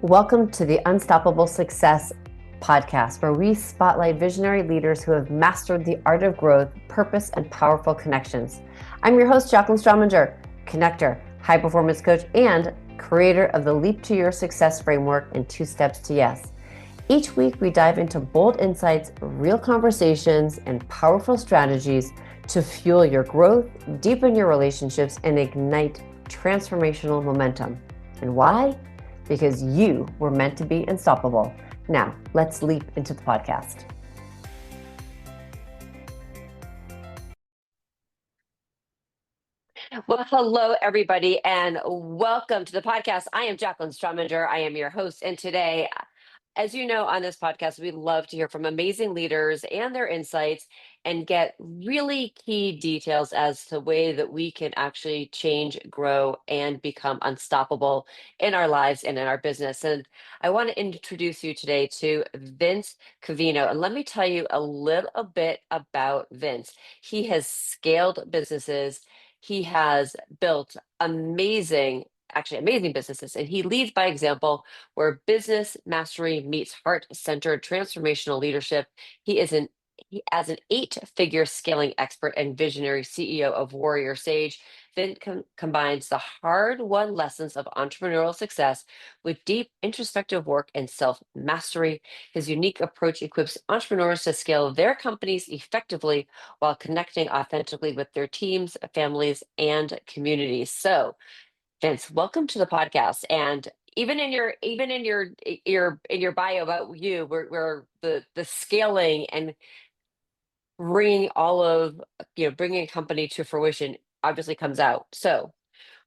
Welcome to the Unstoppable Success podcast, where we spotlight visionary leaders who have mastered the art of growth, purpose, and powerful connections. I'm your host, Jacqueline Strominger, connector, high performance coach, and creator of the Leap to Your Success framework and 2 Steps to Yes. Each week, we dive into bold insights, real conversations, and powerful strategies to fuel your growth, deepen your relationships, and ignite transformational momentum. And why? Because you were meant to be unstoppable. Now, let's leap into the podcast. Well, hello, everybody, and welcome to the podcast. I am Jacqueline Strominger. I am your host. And today, as you know, on this podcast, we love to hear from amazing leaders and their insights and get really key details as to the way that we can actually change, grow, and become unstoppable in our lives and in our business. And I want to introduce you today to Vince Covino. And let me tell you a little bit about Vince. He has scaled businesses. He has built amazing businesses, and he leads by example where business mastery meets heart-centered transformational leadership. He is an he, as an 8-figure scaling expert and visionary CEO of Warrior Sage, Vin combines the hard-won lessons of entrepreneurial success with deep introspective work and self-mastery. His unique approach equips entrepreneurs to scale their companies effectively while connecting authentically with their teams, families, and communities. So, Vince, welcome to the podcast. And even in your bio about you, where the scaling and bringing all of bringing a company to fruition obviously comes out. So,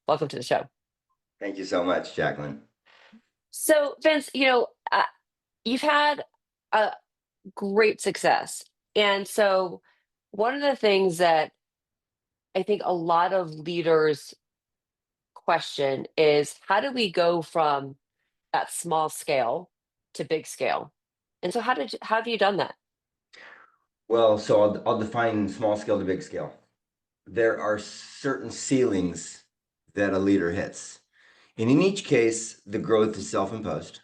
welcome to the show. Thank you so much, Jacqueline. So, Vince, you've had a great success, and so one of the things that I think a lot of leaders question is how do we go from that small scale to big scale? And so how have you done that? Well, so I'll define small scale to big scale. There are certain ceilings that a leader hits. And in each case, the growth is self-imposed.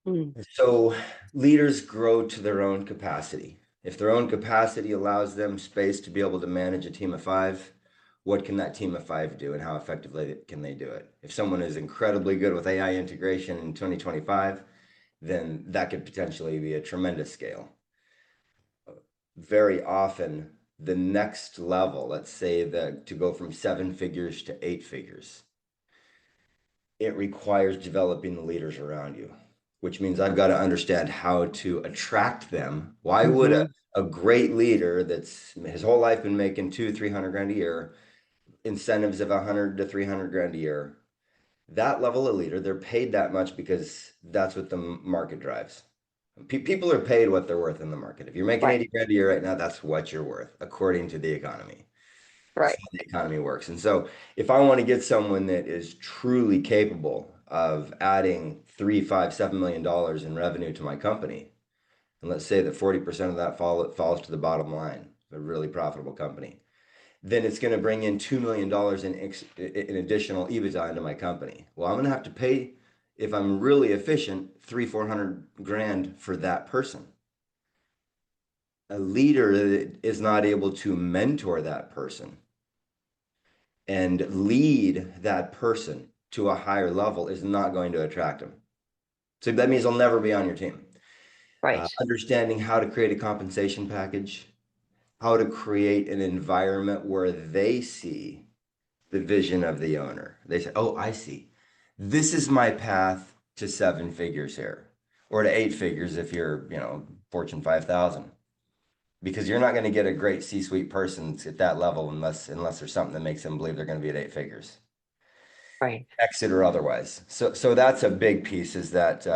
Mm. So leaders grow to their own capacity. If their own capacity allows them space to be able to manage a team of 5, what can that team of 5 do and how effectively can they do it? If someone is incredibly good with AI integration in 2025, then that could potentially be a tremendous scale. Very often the next level, let's say that to go from 7 figures to 8 figures, it requires developing the leaders around you, which means I've got to understand how to attract them. Why would Hmm. a great leader that's his whole life been making 200-300 grand a year, incentives of 100 to 300 grand a year, that level of leader, they're paid that much because that's what the market drives. People are paid what they're worth in the market. If you're making Right, 80 grand a year right now, that's what you're worth, according to the economy. That's right. how the economy works. And so if I want to get someone that is truly capable of adding 3, 5, $7 million in revenue to my company, and let's say that 40% of that falls to the bottom line, a really profitable company, then it's going to bring in $2 million in additional EBITDA into my company. Well, I'm going to have to pay, if I'm really efficient, 300-400 grand for that person. A leader that is not able to mentor that person and lead that person to a higher level is not going to attract them. So that means they'll never be on your team. Right. Understanding how to create a compensation package, how to create an environment where they see the vision of the owner. They say, oh, I see. This is my path to 7 figures here, or to 8 figures if you're, Fortune 5,000. Because you're not going to get a great C-suite person at that level unless there's something that makes them believe they're going to be at 8 figures, Right. exit or otherwise. So that's a big piece is that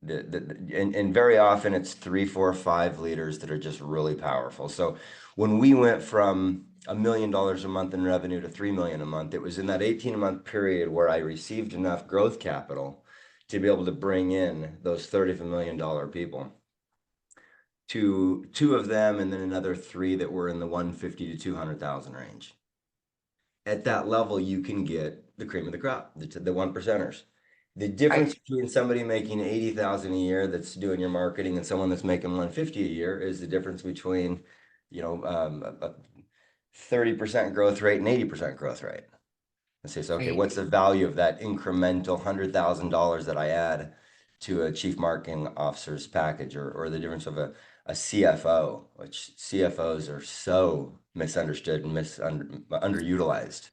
and very often it's 3, 4, 5 leaders that are just really powerful. So when we went from $1 million a month in revenue to 3 million a month, it was in that 18-month period where I received enough growth capital to be able to bring in those $30 million people. To 2 of them, and then another 3 that were in the 150 to 200,000 range. At that level, you can get the cream of the crop, the 1 percenters. The Right. difference between somebody making 80,000 a year that's doing your marketing and someone that's making 150 a year is the difference between, a 30% growth rate and 80% growth rate. And say, so, okay, Right. what's the value of that incremental $100,000 that I add to a chief marketing officer's package, or the difference of a CFO, which CFOs are so misunderstood and underutilized.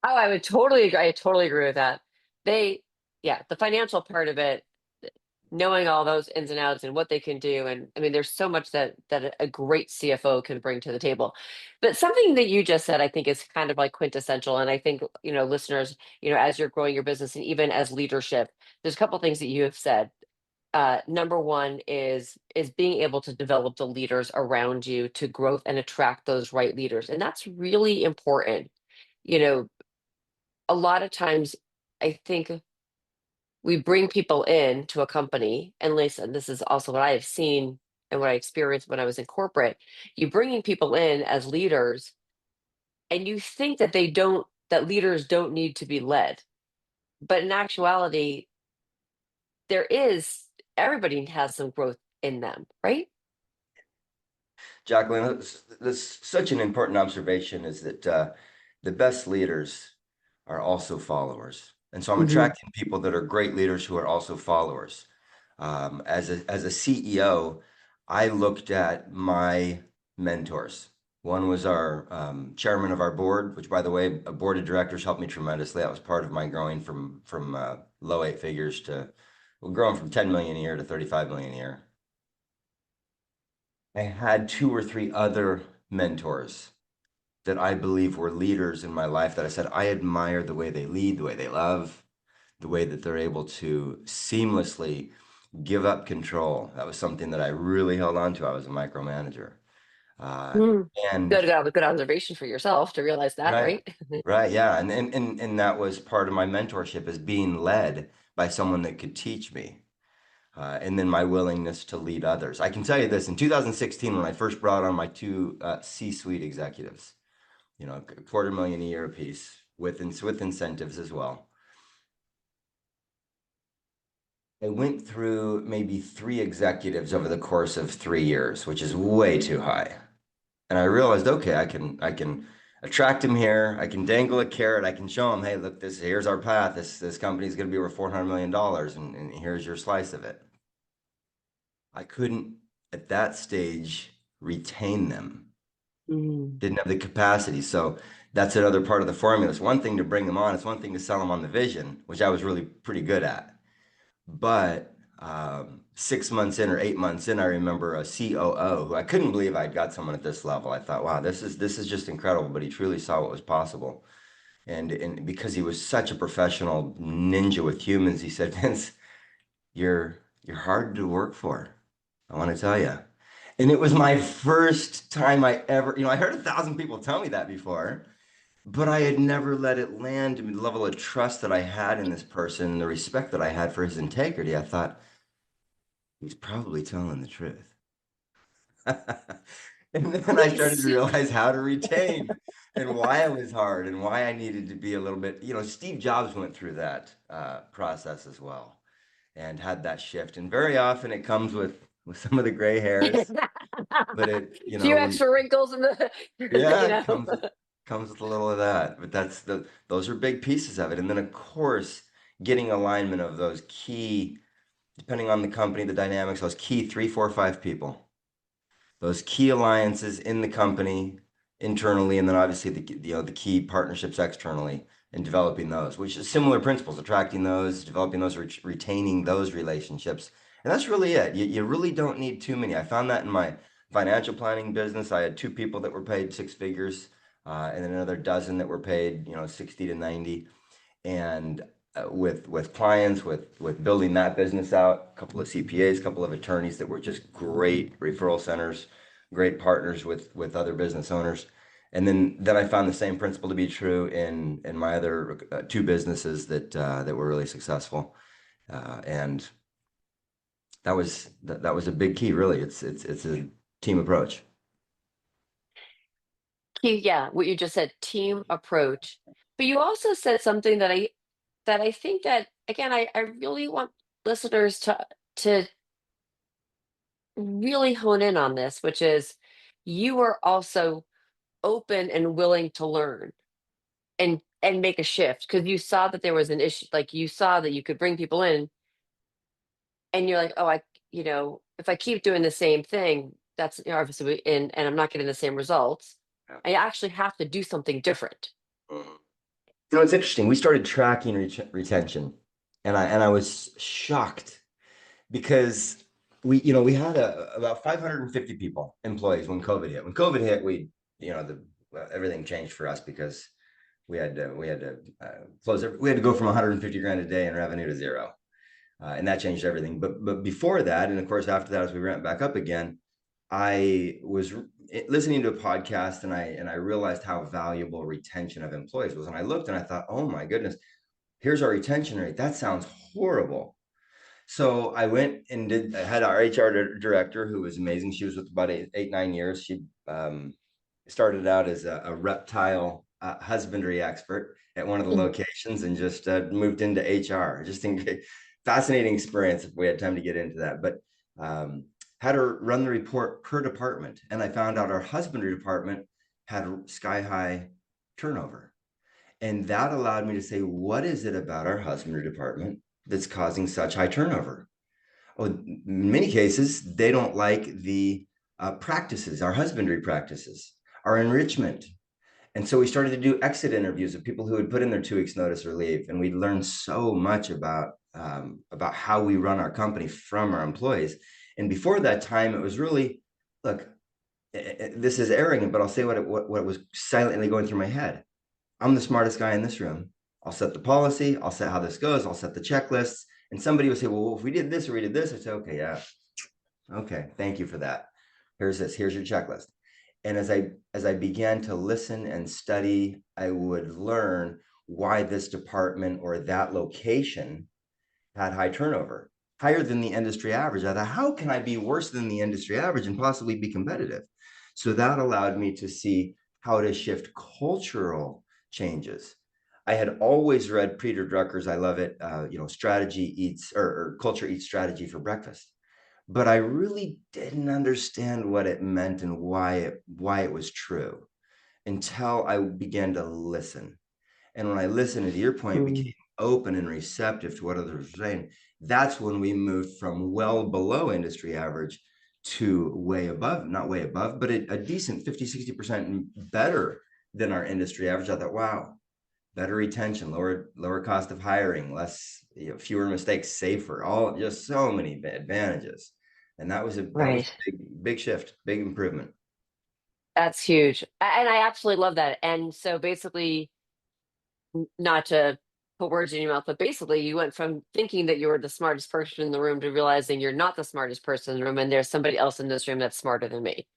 Oh, I would totally agree. I totally agree with that. They, yeah, the financial part of it, knowing all those ins and outs and what they can do, and I mean, there's so much that a great CFO can bring to the table. But something that you just said, I think, is kind of like quintessential. And I think, listeners, as you're growing your business and even as leadership, there's a couple things that you have said. Number one is being able to develop the leaders around you to growth and attract those right leaders, and that's really important. You know, a lot of times I think we bring people in to a company, and listen, this is also what I have seen and what I experienced when I was in corporate. You bringing people in as leaders, and you think that leaders don't need to be led, but in actuality, there is everybody has some growth in them, right? Jacqueline, that's such an important observation is that the best leaders are also followers. And so I'm Hmm. attracting people that are great leaders who are also followers. As a CEO, I looked at my mentors. One was our chairman of our board, which, by the way, a board of directors helped me tremendously. That was part of my growing from low eight figures to well, growing from 10 million a year to 35 million a year. I had two or three other mentors that I believe were leaders in my life that I said, I admire the way they lead, the way they love, the way that they're able to seamlessly give up control. That was something that I really held on to. I was a micromanager. Uh, Mm. and Good observation for yourself to realize that, right, right? right, yeah. And that was part of my mentorship is being led by someone that could teach me. And then my willingness to lead others. I can tell you this, in 2016, when I first brought on my two C-suite executives, a quarter million a year apiece with incentives as well. I went through maybe three executives over the course of 3 years, which is way too high. And I realized, okay, I can attract him here. I can dangle a carrot. I can show him, hey, look, here's our path. This company is going to be over $400 million, and here's your slice of it. I couldn't at that stage retain them. Mm. Didn't have the capacity. So that's another part of the formula. It's one thing to bring them on. It's one thing to sell them on the vision, which I was really pretty good at. But 6 months in or 8 months in, I remember a COO who I couldn't believe I'd got someone at this level. I thought, wow, this is just incredible. But he truly saw what was possible. And because he was such a professional ninja with humans, he said, Vince, you're hard to work for. I want to tell you. And it was my first time I ever, I heard 1,000 people tell me that before, but I had never let it land to the level of trust that I had in this person and the respect that I had for his integrity. I thought, he's probably telling the truth. And then I started to Yes. realize how to retain and why it was hard and why I needed to be a little bit, Steve Jobs went through that process as well and had that shift. And very often it comes with some of the gray hairs, but Few extra wrinkles in the, you yeah, it know. comes with a little of that. But those are big pieces of it. And then of course, getting alignment of those key, depending on the company, the dynamics, those key three, four, five people, those key alliances in the company internally, and then obviously the key partnerships externally, and developing those, which is similar principles, attracting those, developing those, retaining those relationships. And that's really it. You really don't need too many. I found that in my financial planning business. I had two people that were paid six figures, and then another dozen that were paid, 60 to 90. And with clients, with building that business out, a couple of CPAs, a couple of attorneys that were just great referral centers, great partners with other business owners. And then I found the same principle to be true in my other two businesses that were really successful. And that was a big key, really. It's a team approach. Yeah, what you just said, team approach. But you also said something that that I think that again, I really want listeners to really hone in on this, which is you are also open and willing to learn and make a shift because you saw that there was an issue, like you saw that you could bring people in and you're like, oh, if I keep doing the same thing, that's obviously and I'm not getting the same results. Yeah. I actually have to do something different. Mhm. It's interesting. We started tracking retention, and I was shocked because we had about 550 people, employees, when COVID hit. When COVID hit, everything changed for us because we had to go from 150 grand a day in revenue to zero, and that changed everything. But before that, and of course after that, as we ramped back up again, I was listening to a podcast, and I realized how valuable retention of employees was, and I looked and I thought, oh my goodness, here's our retention rate. That sounds horrible. So I went and I had our HR director, who was amazing. She was with about 9 years. She started out as a reptile husbandry expert at one of the Mhm. locations, and just moved into HR. Just think, fascinating experience if we had time to get into that. But um, had her run the report per department, and I found out our husbandry department had sky high turnover. And that allowed me to say, what is it about our husbandry department that's causing such high turnover? Well, in many cases, they don't like the practices, our husbandry practices, our enrichment. And so we started to do exit interviews of people who had put in their 2 weeks notice or leave. And we learned so much about how we run our company from our employees. And before that time, it was really, look, this is arrogant, but I'll say what was silently going through my head. I'm the smartest guy in this room. I'll set the policy. I'll set how this goes. I'll set the checklists. And somebody would say, well, if we did this or we did this, I'd say, okay, yeah, okay, thank you for that. Here's this. Here's your checklist. And as I began to listen and study, I would learn why this department or that location had high turnover, higher than the industry average. I thought, how can I be worse than the industry average and possibly be competitive? So that allowed me to see how to shift cultural changes. I had always read Peter Drucker's, I love it, strategy eats or culture eats strategy for breakfast. But I really didn't understand what it meant and why it was true until I began to listen. And when I listened, to your point, Mm. became open and receptive to what others were saying, that's when we moved from well below industry average to way above, not way above, but a decent 50, 60% better than our industry average. I thought, wow, better retention, lower cost of hiring, less, fewer mistakes, safer, all just so many advantages. And that was Right. a big shift, big improvement. That's huge. And I absolutely love that. And so basically, not to put words in your mouth, but basically you went from thinking that you were the smartest person in the room to realizing you're not the smartest person in the room and there's somebody else in this room that's smarter than me.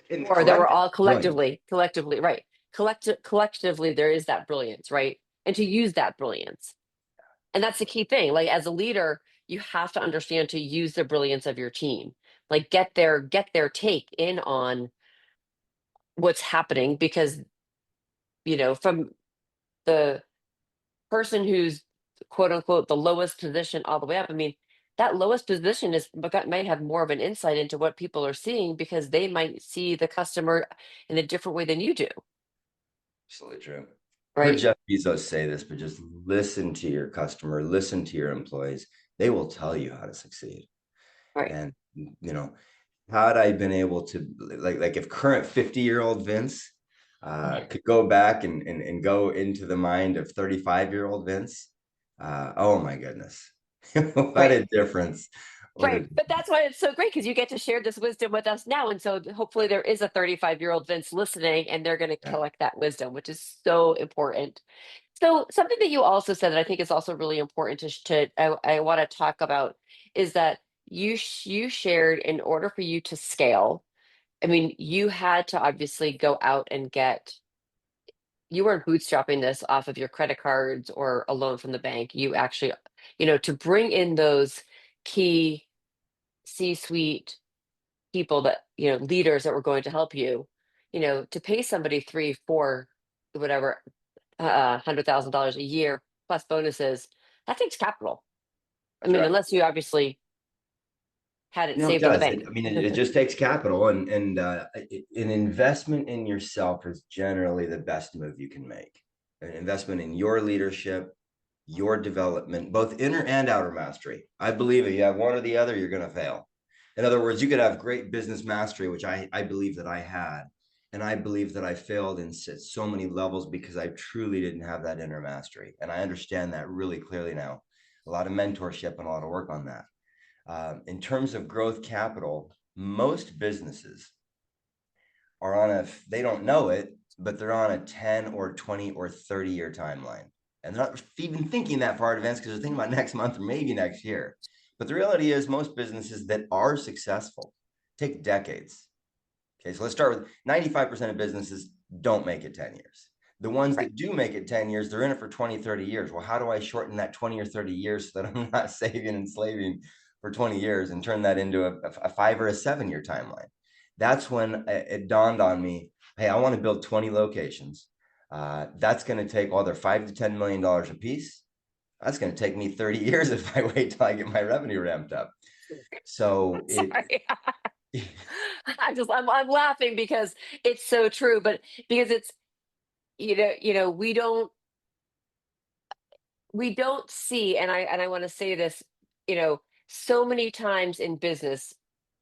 And Or that we're collective, all brilliant. collectively, right. Collectively there is that brilliance, right? And to use that brilliance. And that's the key thing. Like as a leader, you have to understand to use the brilliance of your team. Like get their take in on what's happening because, from the person who's quote unquote the lowest position all the way up. I mean, that lowest position might have more of an insight into what people are seeing because they might see the customer in a different way than you do, Absolutely true. I heard right? Jeff Bezos say this, but just listen to your customer, listen to your employees. They will tell you how to succeed. Right. And had I been able to, like if current 50-year-old Vince could go back and go into the mind of 35-year-old Vince, oh my goodness. What Right. a difference. What a Right. But that's why it's so great because you get to share this wisdom with us now. And so hopefully there is a 35-year-old Vince listening and they're going to yeah. collect that wisdom, which is so important. So something that you also said that I think is also really important I want to talk about is that you shared in order for you to scale. I mean, you had to obviously go out and you weren't bootstrapping this off of your credit cards or a loan from the bank. You actually, to bring in those key C-suite people that, leaders that were going to help you, to pay somebody three, four, whatever, $100,000 a year plus bonuses, that takes capital. I That's mean, right. unless you obviously had it No, it saved in the does. bank. I mean, it just takes capital, and an investment in yourself is generally the best move you can make. An investment in your leadership, your development, both inner and outer mastery. I believe if you have one or the other, you're going to fail. In other words, you could have great business mastery, which I believe that I had, and I believe that I failed in so many levels because I truly didn't have that inner mastery, and I understand that really clearly now. A lot of mentorship and a lot of work on that. In terms of growth capital, most businesses are on they don't know it, but they're on a 10 or 20 or 30-year timeline. And they're not even thinking that far in advance because they're thinking about next month or maybe next year. But the reality is most businesses that are successful take decades. Okay, so let's start with 95% of businesses don't make it 10 years. The ones Right. that do make it 10 years, they're in it for 20, 30 years. Well, how do I shorten that 20 or 30 years so that I'm not saving and slaving for 20 years and turn that into a 5 or a 7-year timeline? That's when it dawned on me, hey, I want to build 20 locations. That's going to take, they're $5 to $10 million a piece. That's going to take me 30 years if I wait till I get my revenue ramped up. So Sorry. I'm laughing because it's so true, but because it's, we don't see, and I want to say this, you know, so many times in business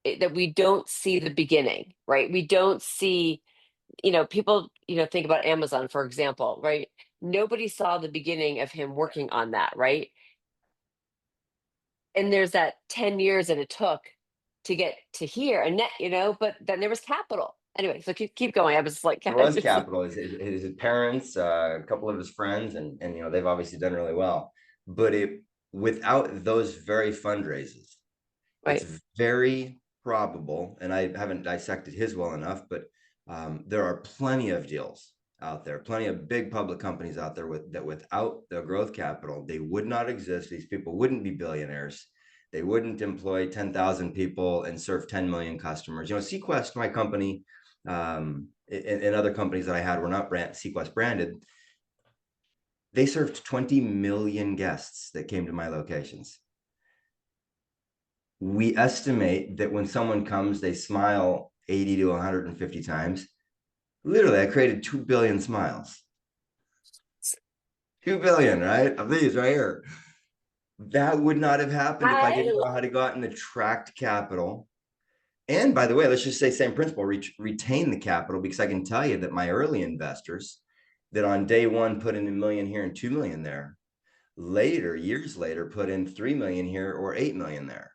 that we don't see the beginning, right? We don't see, people, think about Amazon, for example, right? Nobody saw the beginning of him working on that, right? And there's that 10 years that it took to get to here, and that, but then there was capital. Anyway, so keep going. I was like, there was capital. His parents, a couple of his friends, and they've obviously done really well. But without those very fundraisers, it's right, very probable, and I haven't dissected his well enough, but there are plenty of deals out there, plenty of big public companies out there that without the growth capital, they would not exist. These people wouldn't be billionaires. They wouldn't employ 10,000 people and serve 10 million customers. Sequest, my company, and other companies that I had were not Sequest branded. They served 20 million guests that came to my locations. We estimate that when someone comes, they smile 80 to 150 times. Literally, I created 2 billion smiles. 2 billion, right? Of these right here. That would not have happened if I didn't I, know how to go out and attract capital. And by the way, let's just say same principle, retain the capital, because I can tell you that my early investors that on day one put in 1 million here and 2 million there, later, years later, put in 3 million here or 8 million there.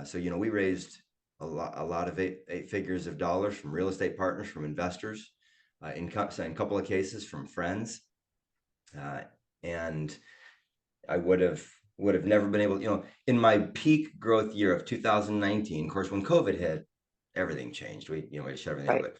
So we raised a lot of eight figures of dollars from real estate partners, from investors, in a couple of cases from friends, and I would have never been able, in my peak growth year of 2019. Of course, when COVID hit, everything changed. We shut everything down. right, But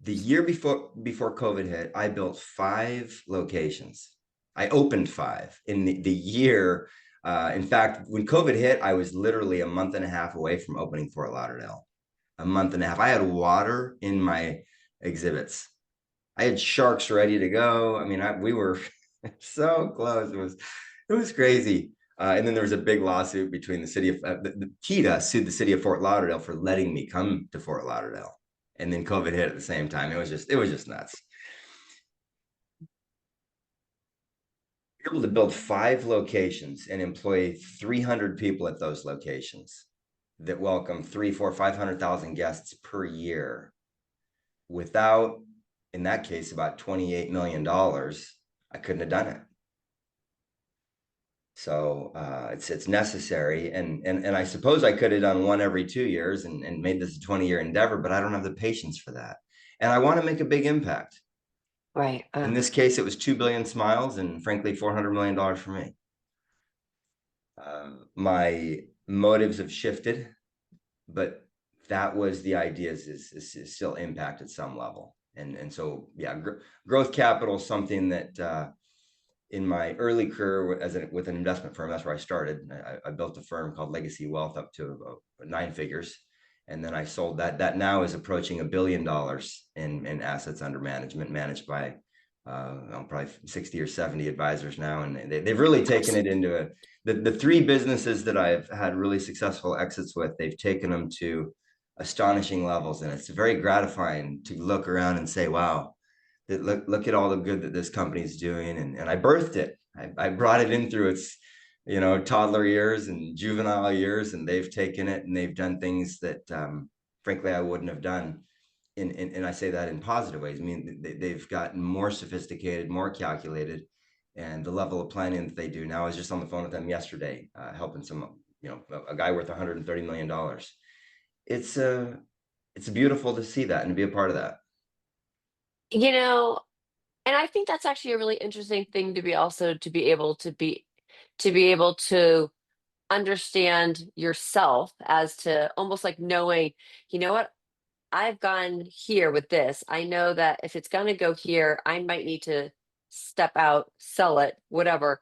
the year before COVID hit, I built 5 locations. I opened 5 in the year. In fact, when COVID hit, I was literally a month and a half away from opening Fort Lauderdale. A month and a half. I had water in my exhibits. I had sharks ready to go. I mean, we were so close. It was crazy. And then there was a big lawsuit between the city of the Kita sued the city of Fort Lauderdale for letting me come to Fort Lauderdale, and then COVID hit at the same time. It was just nuts. You're able to build 5 locations and employ 300 people at those locations that welcome 3, 4, 500,000 guests per year without, in that case, about $28 million. I couldn't have done it. So it's necessary, and I suppose I could have done one every 2 years and made this a 20-year endeavor, but I don't have the patience for that, and I want to make a big impact. right. In this case, it was 2 billion smiles, and frankly, $400 million for me. My motives have shifted, but that was the idea, is still impact at some level, and so yeah, growth capital is something that. In my early career with an investment firm, that's where I started. I built a firm called Legacy Wealth up to 9 figures. And then I sold that. That now is approaching $1 billion in assets under management, managed by probably 60 or 70 advisors now. And they've really taken it into the three businesses that I've had really successful exits with, they've taken them to astonishing levels. And it's very gratifying to look around and say, wow, look at all the good that this company is doing. And I birthed it. I brought it in through its, toddler years and juvenile years, and they've taken it and they've done things that, frankly, I wouldn't have done. And I say that in positive ways. I mean, they've gotten more sophisticated, more calculated, and the level of planning that they do now. I was just on the phone with them yesterday, helping a guy worth $130 million. It's beautiful to see that and to be a part of that. You know, and I think that's actually a really interesting thing to be also to be able to understand yourself as to almost like knowing, you know what, I've gone here with this. I know that if it's going to go here, I might need to step out, sell it, whatever,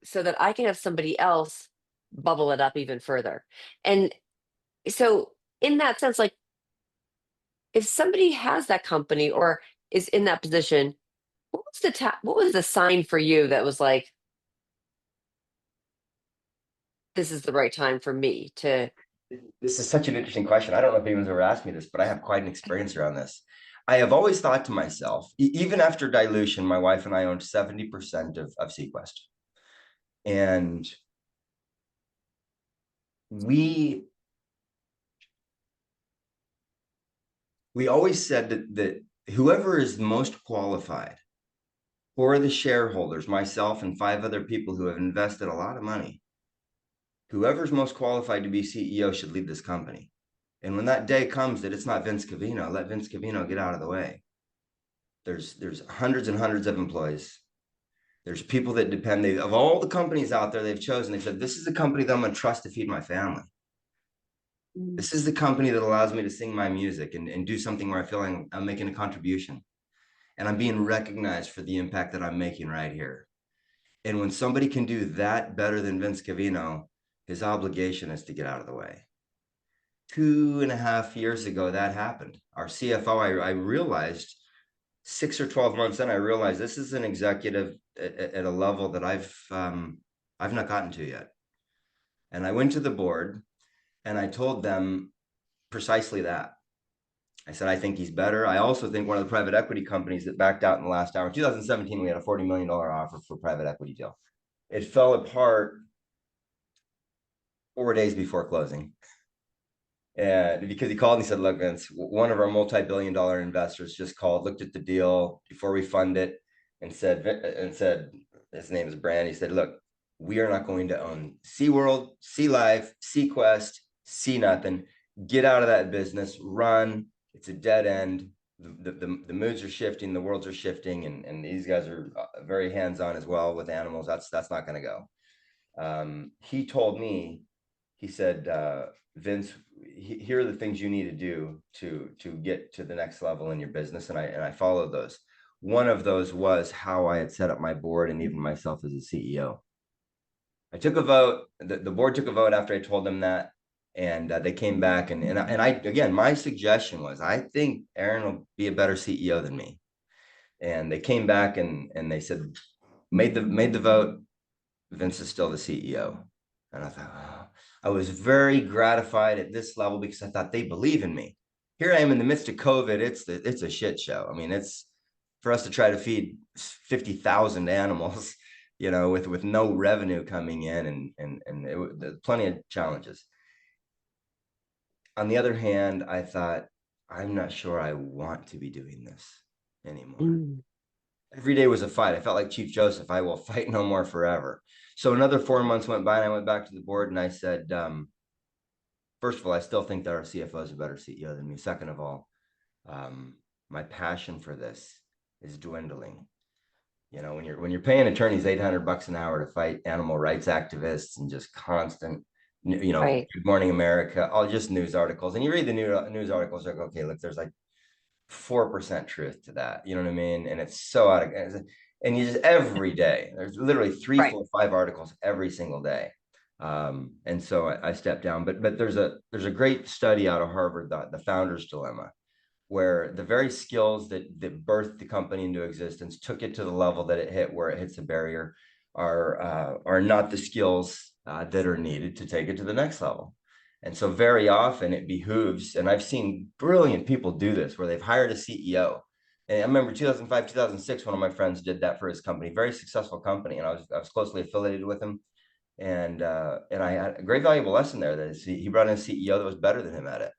so that I can have somebody else bubble it up even further. And so, in that sense, like if somebody has that company or is in that position, what was the sign for you that was like, this is the right time for me to? This is such an interesting question. I don't know if anyone's ever asked me this, but I have quite an experience around this. I have always thought to myself, even after dilution, my wife and I owned 70% of Sequest. And we always said that whoever is most qualified for the shareholders, myself and five other people who have invested a lot of money, whoever's most qualified to be CEO should lead this company. And when that day comes that it's not Vince Covino, let Vince Covino get out of the way. There's hundreds and hundreds of employees. There's people that depend. Of all the companies out there they've chosen, they said, this is the company that I'm going to trust to feed my family. Mm. This is the company that allows me to sing my music and do something where I feel like I'm making a contribution. And I'm being recognized for the impact that I'm making right here. And when somebody can do that better than Vince Covino, his obligation is to get out of the way. 2.5 years ago, that happened. Our CFO, I realized 6 or 12 months in, I realized this is an executive at a level that I've not gotten to yet. And I went to the board and I told them precisely that. I said, I think he's better. I also think one of the private equity companies that backed out in the last hour, in 2017, we had a $40 million offer for a private equity deal. It fell apart 4 days before closing. And because he called and he said, look, Vince, one of our multi-billion dollar investors just called, looked at the deal before we fund it and said, his name is Brand. He said, look, we are not going to own SeaWorld, Sea Life, Sequest, Sea Nothing. Get out of that business, run. It's a dead end. The moods are shifting, the worlds are shifting, and these guys are very hands-on as well with animals. That's not going to go. He told me, he said, Vince, here are the things you need to do to get to the next level in your business, and I followed those. One of those was how I had set up my board and even myself as a CEO. I took a vote. The board took a vote after I told them that, and they came back and I again, my suggestion was, I think Aaron will be a better CEO than me. And they came back and they said, made the vote. Vince is still the CEO. And I thought, oh. I was very gratified at this level because I thought they believe in me. Here I am in the midst of COVID. It's a shit show. I mean, it's for us to try to feed 50,000 animals, with no revenue coming in and plenty of challenges. On the other hand, I thought, I'm not sure I want to be doing this anymore. Mm. Every day was a fight. I felt like Chief Joseph. I will fight no more forever. So another 4 months went by and I went back to the board and I said, first of all, I still think that our CFO is a better CEO than me. Second of all, my passion for this is dwindling. When you're paying attorneys $800 an hour to fight animal rights activists and just constant, Right. Good Morning America, all just news articles, and you read the news articles, like, okay, look, there's like 4% truth to that. You know what I mean? And it's so out of, and you just every day, there's literally three, Right. 4, 5 articles every single day. And so I stepped down, but there's a great study out of Harvard, the founder's dilemma, where the very skills that birthed the company into existence, took it to the level that it hit, where it hits a barrier, are not the skills that are needed to take it to the next level. And so very often it behooves, and I've seen brilliant people do this, where they've hired a CEO. And I remember 2005, 2006, one of my friends did that for his company, very successful company, and I was closely affiliated with him. And I had a great valuable lesson there, that he brought in a CEO that was better than him at it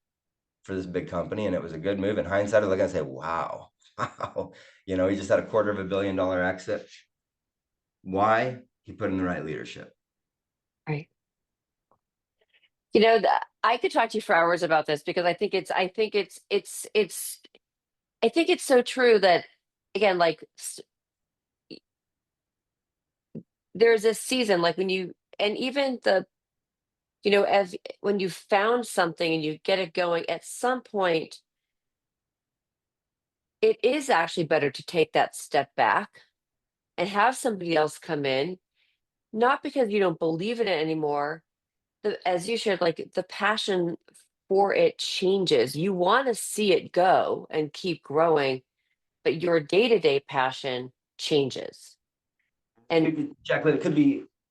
for this big company, and it was a good move. In hindsight, I look and say, wow, wow, he just had a $250 million exit. Why? He put in the right leadership. Right. That I could talk to you for hours about this because I think it's so true that, again, like there's a season, like when you, and even as when you found something and you get it going, at some point, it is actually better to take that step back and have somebody else come in, not because you don't believe in it anymore. As you shared, like the passion for it changes. You want to see it go and keep growing, but your day-to-day passion changes. And Jacqueline, it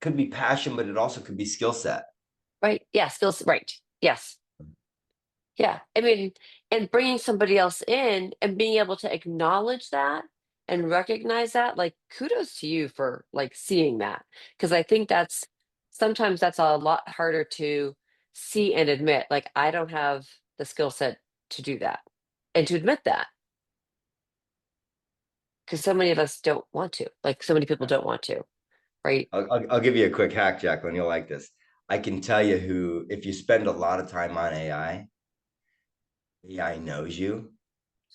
could be passion, but it also could be skill set. right, yeah, skills, right. Yes. Yeah. I mean, and bringing somebody else in and being able to acknowledge that and recognize that, like, kudos to you for like seeing that. Because I think sometimes that's a lot harder to see and admit. Like, I don't have the skill set to do that and to admit that, because so many of us don't want to, like, so many people don't want to, right? I'll give you a quick hack, Jacqueline. You'll like this. I can tell you who, if you spend a lot of time on AI knows you,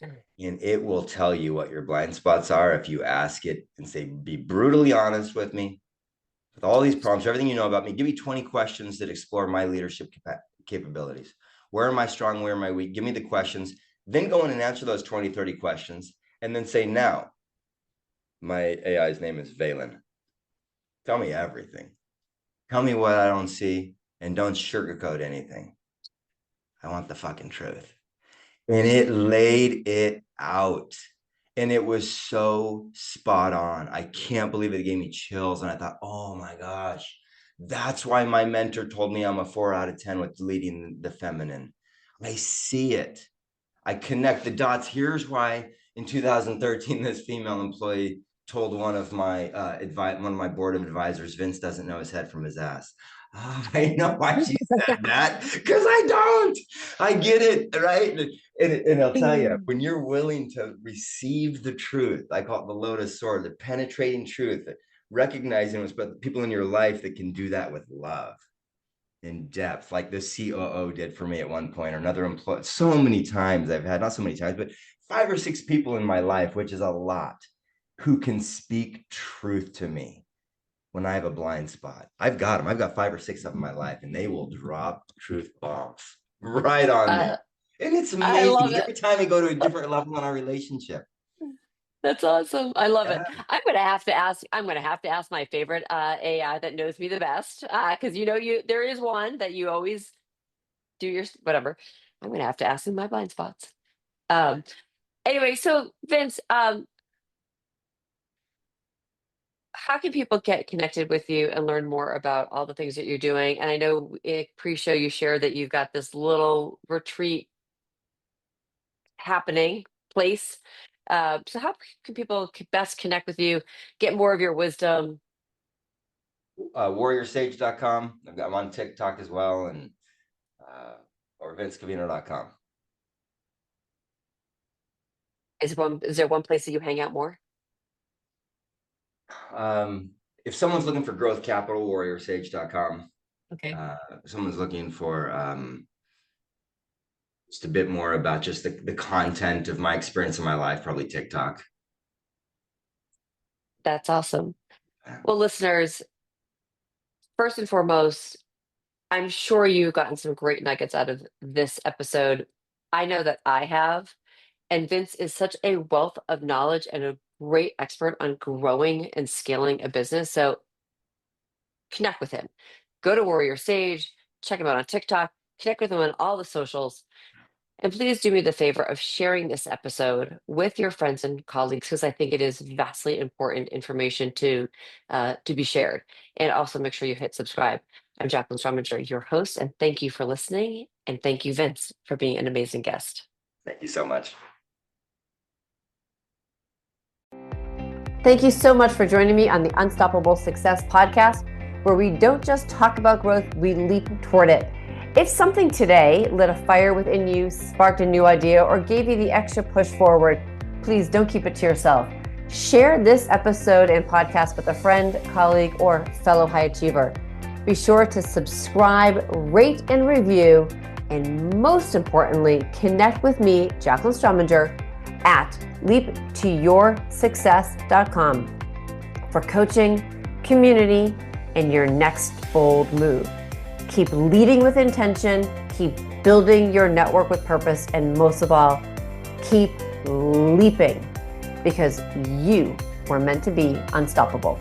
and it will tell you what your blind spots are if you ask it and say, be brutally honest with me with all these problems, everything you know about me. Give me 20 questions that explore my leadership capabilities. Where am I strong? Where am I weak? Give me the questions. Then go in and answer those 20, 30 questions. And then say, now, my AI's name is Valen. Tell me everything. Tell me what I don't see, and don't sugarcoat anything. I want the fucking truth. And it laid it out. And it was so spot on. I can't believe it. It gave me chills. And I thought, oh my gosh, that's why my mentor told me I'm a 4 out of 10 with leading the feminine. I see it. I connect the dots. Here's why in 2013, this female employee told one of my board of advisors, Vince doesn't know his head from his ass. I know why she said that, because I don't. I get it, right? And I'll tell you, when you're willing to receive the truth, I call it the lotus sword, the penetrating truth, recognizing it's but the people in your life that can do that with love in depth, like the COO did for me at one point, or another employee. So many times I've had, not so many times, but 5 or 6 people in my life, which is a lot, who can speak truth to me when I have a blind spot. I've got them. I've got 5 or 6 of them in my life, and they will drop truth bombs right on me. uh, And it's I love amazing. it. Every time we go to a different level in our relationship. That's awesome. I love it. Yeah. I'm gonna have to ask my favorite AI that knows me the best. Because there is one that you always do your whatever. I'm gonna have to ask him my blind spots. Um anyway, so Vince, how can people get connected with you and learn more about all the things that you're doing? And I know pre-show you shared that you've got this little retreat happening place. So how can people best connect with you, get more of your wisdom? Warriorsage.com. I'm on TikTok as well, and or vincecovino.com. Is there one place that you hang out more? Um, if someone's looking for growth capital, warriorsage.com. Okay. If someone's looking for just a bit more about just the content of my experience in my life, probably TikTok. That's awesome. Well, listeners, first and foremost, I'm sure you've gotten some great nuggets out of this episode. I know that I have. And Vince is such a wealth of knowledge and a great expert on growing and scaling a business. So connect with him. Go to Warrior Sage, check him out on TikTok, connect with him on all the socials. And please do me the favor of sharing this episode with your friends and colleagues, because I think it is vastly important information to be shared. And also make sure you hit subscribe. I'm Jacqueline Strominger, your host, and thank you for listening. And thank you, Vince, for being an amazing guest. Thank you so much. Thank you so much for joining me on the Unstoppable Success podcast, where we don't just talk about growth, we leap toward it. If something today lit a fire within you, sparked a new idea, or gave you the extra push forward, please don't keep it to yourself. Share this episode and podcast with a friend, colleague, or fellow high achiever. Be sure to subscribe, rate, and review, and most importantly, connect with me, Jacqueline Strominger, at leaptoyoursuccess.com for coaching, community, and your next bold move. Keep leading with intention, keep building your network with purpose, and most of all, keep leaping, because you were meant to be unstoppable.